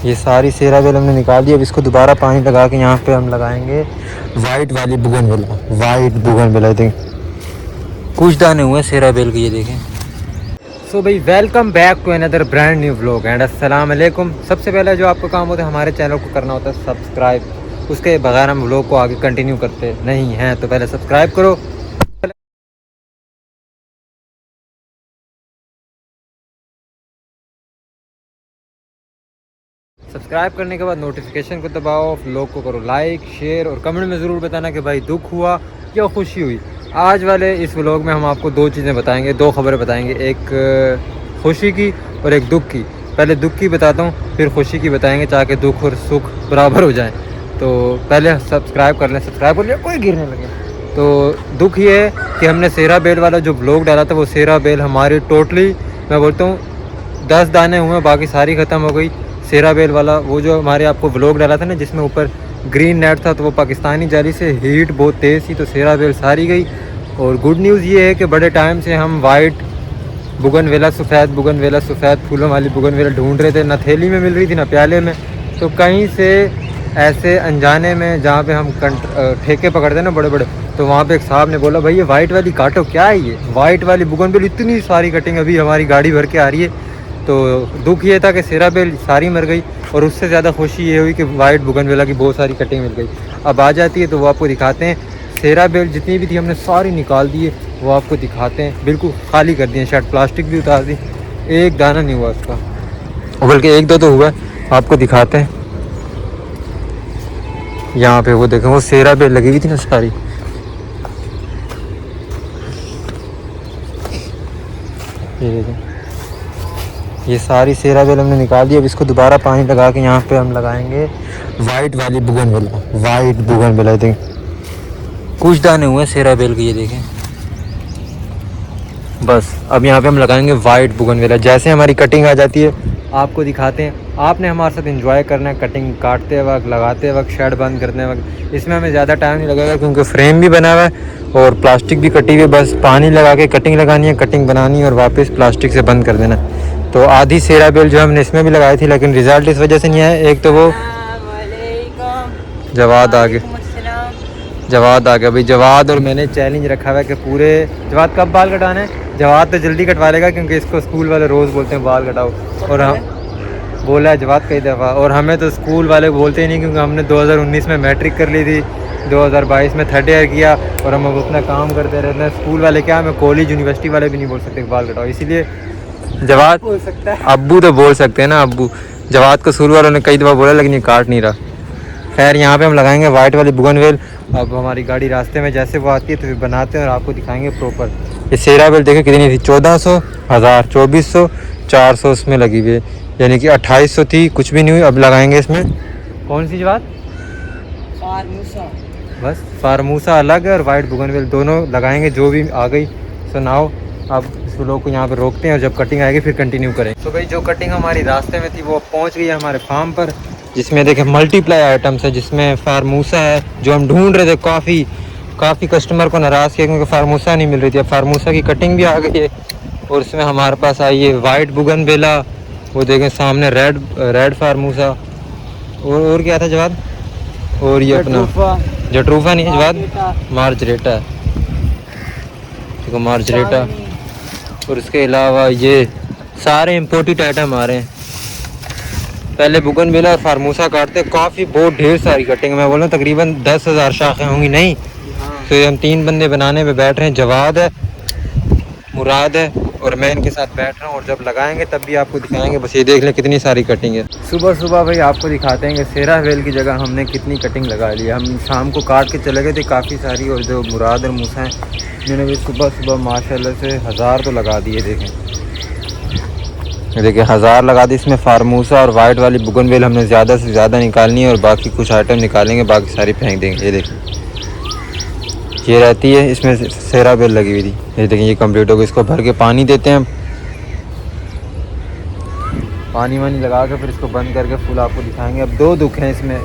ये सारी सेरा बेल हमने निकाल दी। अब इसको दोबारा पानी लगा के यहाँ पे हम लगाएंगे वाइट वाली बुगनविला। वाइट बुगनविला देख, कुछ दाने हुए सेरा बेल के, ये देखें। सो भाई welcome back to another brand new vlog and अस्सलाम वालेकुम। सबसे पहले जो आपका काम होता है हमारे चैनल को करना होता है सब्सक्राइब। उसके बगैर हम व्लॉग को आगे कंटिन्यू करते नहीं हैं, तो पहले सब्सक्राइब करो। सब्सक्राइब करने के बाद नोटिफिकेशन को दबाओ, व्लॉग को करो लाइक शेयर और कमेंट में ज़रूर बताना कि भाई दुख हुआ या खुशी हुई। आज वाले इस व्लॉग में हम आपको दो चीज़ें बताएंगे, दो खबरें बताएंगे, एक खुशी की और एक दुख की। पहले दुख की बताता हूँ, फिर खुशी की बताएंगे, ताकि दुख और सुख बराबर हो जाए। तो पहले सब्सक्राइब कर लें, सब्सक्राइब कर लिया, कोई गिरने लगे। तो दुख ये है कि हमने सेरा बेल वाला जो व्लॉग डाला था, वो सेरा बेल हमारी टोटली, मैं बोलता हूँ 10 दाने हुए, बाकी सारी ख़त्म हो गई। सेरा बेल वाला वो जो हमारे आपको व्लॉग डाला था ना, जिसमें ऊपर ग्रीन नेट था, तो वो पाकिस्तानी जाली से हीट बहुत तेज़ थी, तो सेरा बेल सारी गई। और गुड न्यूज़ ये है कि बड़े टाइम से हम वाइट बुगनविला, सफ़ेद फूलों वाली बुगनविला ढूंढ रहे थे। ना थैली में मिल रही थी ना प्याले में, तो कहीं से ऐसे अनजाने में, जहाँ पे हम ठेके पकड़ते हैं ना बड़े बड़े, तो वहाँ पे एक साहब ने बोला भाई ये वाइट वाली काटो। क्या है ये वाइट वाली बुगनविला? इतनी सारी कटिंग अभी हमारी गाड़ी भर के आ रही है। तो दुख ये था कि सेरा बेल सारी मर गई, और उससे ज़्यादा खुशी ये हुई कि वाइट बुगनविला की बहुत सारी कटिंग मिल गई। अब आ जाती है तो वो आपको दिखाते हैं। सेरा बेल जितनी भी थी हमने सारी निकाल दी है, वो आपको दिखाते हैं। बिल्कुल खाली कर दिए, शायद प्लास्टिक भी उतार दी, एक दाना नहीं हुआ उसका, बल्कि एक दो तो हुआ। आपको दिखाते हैं यहाँ पे, वो देखें, वो सेरा बेल लगी हुई थी ना सारी। ये देखें, ये सारी सेरा बेल हमने निकाल दी। अब इसको दोबारा पानी लगा के यहाँ पे हम लगाएंगे वाइट वाली बुगनविला। वाइट बुगनविला देखें, कुछ दाने हुए सेरा बेल के, ये देखें। बस अब यहाँ पे हम लगाएंगे वाइट बुगनविला। जैसे हमारी कटिंग आ जाती है आपको दिखाते हैं। आपने हमारे साथ एंजॉय करना है, कटिंग काटते वक्त, लगाते वक्त, शेड बंद करने वक्त। इसमें हमें ज़्यादा टाइम नहीं लगेगा, क्योंकि फ्रेम भी बना हुआ है और प्लास्टिक भी कटी हुई है। बस पानी लगा के कटिंग लगानी है, कटिंग बनानी है और वापस प्लास्टिक से बंद कर देना। तो आधी सेरा बेल जो हमने इसमें भी लगाई थी, लेकिन रिज़ल्ट इस वजह से नहीं आया। एक तो वो जवाद आ गया, भाई जवाद और मैंने चैलेंज रखा हुआ है कि पूरे जवाद कब बाल कटाना है। जवाद तो जल्दी कटवा लेगा, क्योंकि इसको स्कूल वाले रोज़ बोलते हैं बाल कटाओ, और हम बोला है जवाद कई दफ़ा। और हमें तो स्कूल वाले बोलते ही नहीं, क्योंकि हमने 2019 में मैट्रिक कर ली थी, 2022 में 3rd ईयर किया, और हम अब अपना काम करते रहते हैं। स्कूल वाले क्या, हमें कॉलेज यूनिवर्सिटी वाले भी नहीं बोल सकते बाल कटाओ। इसीलिए जवाद बोल सकता है, अब्बू तो बोल सकते हैं ना, अब्बू। जवाद को स्कूल वालों ने कई दफ़ा बोला, लेकिन ये काट नहीं रहा। खैर यहाँ पे हम लगाएंगे वाइट वाली बुगनविल। अब हमारी गाड़ी रास्ते में जैसे वो आती है तो फिर बनाते हैं और आपको दिखाएंगे प्रॉपर। ये सेरा बेल देखें कितनी थी, 1400, 1000, 2400, 400 उसमें लगी हुई है, यानी कि 2800 थी, कुछ भी नहीं हुई। अब लगाएंगे इसमें कौन सी जवाब, फारमूसा। बस फारमूसा अलग है और वाइट बुगनविल दोनों लगाएंगे, जो भी आ गई सुनाओ। अब इस लोग को यहाँ पर रोकते हैं और जब कटिंग आएगी फिर कंटिन्यू करें। तो भाई जो कटिंग हमारी रास्ते में थी वो पहुँच गई है हमारे फार्म पर, जिसमें देखें मल्टीप्लाई आइटम्स है, जिसमें फारमूसा है जो हम ढूंढ रहे थे। काफ़ी कस्टमर को नाराज़ किया क्योंकि फारमूसा नहीं मिल रही थी। अब फारमूसा की कटिंग भी आ गई है, और उसमें हमारे पास आई है वाइट बुगनविला, वो देखें सामने रेड फारमूसा, और क्या था जवाब, और ये अपना जट्रूफा नहीं है जवाब, मार्जरेटा है, देखो मार्जरेटा। और उसके अलावा ये सारे इम्पोर्टेड आइटम आ रहे हैं। पहले बुगनविला और फारमूसा काटते, काफ़ी बहुत ढेर सारी कटिंग, मैं बोल रहा हूँ तकरीबन 10,000 शाखें होंगी नहीं। तो ये हम 3 बंदे बनाने पे बैठ रहे हैं, जवाद है, मुराद है और मैं इनके साथ बैठ रहा हूँ। और जब लगाएंगे तब भी आपको दिखाएंगे। बस ये देख लें कितनी सारी कटिंग है। सुबह भाई आपको दिखाते हैं कि सेरा बेल की जगह हमने कितनी कटिंग लगा ली। हम शाम को काट के चले गए थे काफ़ी सारी, और जो मुराद और मूसा हैं इन्होंने भी सुबह माशाल्लाह से 1000 तो लगा दिए। देखिए 1000 लगा दी। इसमें फारमूसा और वाइट वाली बुगनविल हमने ज़्यादा से ज़्यादा निकालनी है, और बाकी कुछ आइटम निकालेंगे, बाकी सारी फेंक देंगे। ये देखिए ये रहती है, इसमें सेरा बेल लगी हुई थी। ये देखिए ये कंप्लीट हो गई। इसको भर के पानी देते हैं, पानी वानी लगा के फिर इसको बंद करके फूल आपको दिखाएंगे। अब 2 दुख हैं इसमें,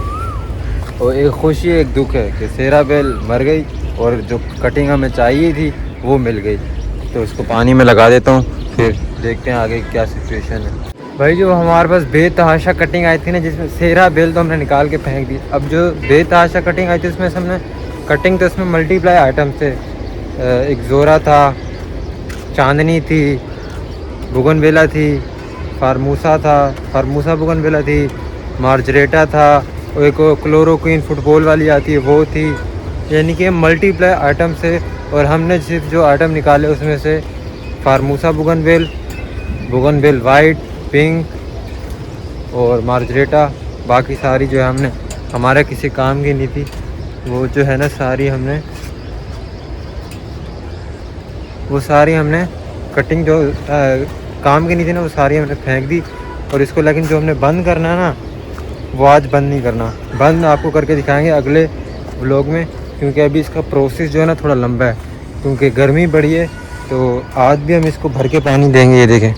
और एक खुशी एक दुख है कि सेरा बेल मर गई और जो कटिंग हमें चाहिए थी वो मिल गई। तो इसको पानी में लगा देता हूँ, फिर देखते हैं आगे क्या सिचुएशन है। भाई जो हमारे पास बेतहाशा कटिंग आई थी ना, जिसमें सेरा बेल तो हमने निकाल के फेंक दी। अब जो बेतहाशा कटिंग आई थी उसमें से हमने कटिंग तो उसमें मल्टीप्लाई आइटम थे। एक जोरा था, चांदनी थी, बुगनवेला थी, फार्मूसा था, फार्मूसा बुगनवेला थी, मार्जरेटा था, और एक क्लोरोक्वीन फुटबॉल वाली आती है वो थी। यानी कि मल्टीप्लाई आइटम से, और हमने सिर्फ जो आइटम निकाले उसमें से फार्मूसा बुगनवेल वाइट, पिंक और मार्जरेटा, बाकी सारी जो है हमने हमारे किसी काम की नहीं थी, वो जो है ना सारी हमने कटिंग जो काम की नहीं थी ना वो सारी हमने फेंक दी। और इसको लेकिन जो हमने बंद करना है ना वो आज बंद नहीं करना, बंद आपको करके दिखाएंगे अगले व्लॉग में, क्योंकि अभी इसका प्रोसेस जो है ना थोड़ा लंबा है, क्योंकि गर्मी बढ़ी है। तो आज भी हम इसको भर के पानी देंगे। ये देखें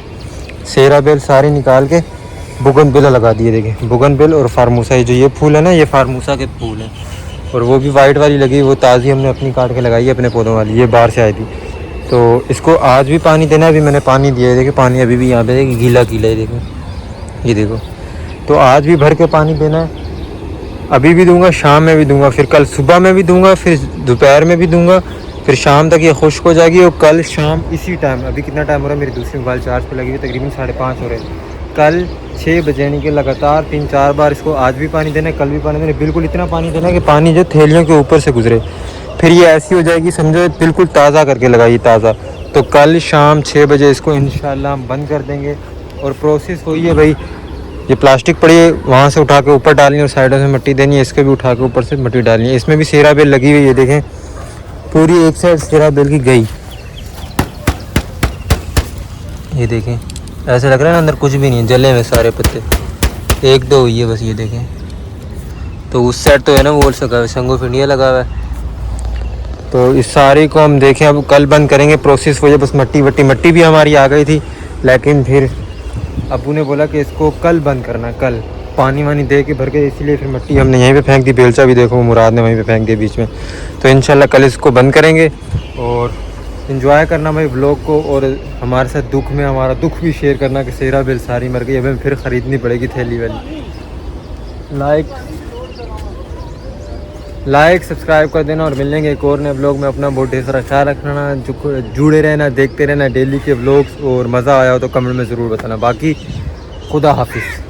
सेरा बेल सारे निकाल के बुगनविला लगा दिए। देखें बुगनविल और फार्मूसा, ये जो ये फूल है ना ये फार्मूसा के फूल हैं, और वो भी वाइट वाली लगी, वो ताज़ी हमने अपनी काट के लगाई है अपने पौधों वाली, ये बाहर से आई थी। तो इसको आज भी पानी देना है। अभी मैंने पानी दिया है, देखिए पानी अभी भी यहाँ पे गीला गीला है, देखो ये देखो। तो आज भी भर के पानी देना है, अभी भी दूंगा, शाम में भी दूंगा, फिर कल सुबह में भी दूंगा, फिर दोपहर में भी दूंगा, फिर शाम तक ये खुश्क हो जाएगी। और कल शाम इसी टाइम, अभी कितना टाइम हो रहा है, मेरी दूसरी मोबाइल चार्ज पे लगी हुई, तकरीबन 5:30 हो रहे हैं। कल 6 बजे यानी कि लगातार 3-4 बार इसको आज भी पानी देना है, कल भी पानी देना है, बिल्कुल इतना पानी देना है कि पानी जो थैलियों के ऊपर से गुजरे। फिर ये ऐसी हो जाएगी समझो बिल्कुल ताज़ा करके लगाइए, ताज़ा। तो कल शाम 6 बजे इसको इंशाल्लाह हम बंद कर देंगे। और प्रोसेस वही है भाई, ये प्लास्टिक पड़ी है वहाँ से उठा के ऊपर डालनी है और साइडों से मिट्टी देनी है, इसके भी उठा के ऊपर से मिट्टी डालनी है। इसमें भी सेरा बेल लगी हुई है, देखें पूरी एक साइड सेरा बेल की गई, ये देखें ऐसे लग रहा है ना अंदर कुछ भी नहीं है, जले हुए सारे पत्ते, 1-2 हुई है बस, ये देखें। तो उस साइड तो है ना वो सका है, संगो फिंडिया लगा हुआ है। तो इस सारी को हम देखें अब कल बंद करेंगे। प्रोसेस वही है, बस मट्टी भी हमारी आ गई थी, लेकिन फिर अबू ने बोला कि इसको कल बंद करना, कल पानी वानी दे के भर के, इसीलिए फिर मट्टी हमने यहीं पे फेंक दी। बेलचा भी देखो मुराद ने वहीं पे फेंक दिया बीच में। तो इंशाल्लाह कल इसको बंद करेंगे। और इन्जॉय करना भाई व्लॉग को, और हमारे साथ दुख में हमारा दुख भी शेयर करना कि सेरा बेल सारी मर गई, हमें फिर ख़रीदनी पड़ेगी थैली वाली। लाइक सब्सक्राइब कर देना, और मिलेंगे एक और नए व्लॉग में। अपना बहुत ढेर सारा ख्याल रखना, जुड़े रहना, देखते रहना डेली के व्लॉग्स, और मज़ा आया हो तो कमेंट में ज़रूर बताना। बाकी खुदा हाफिज़।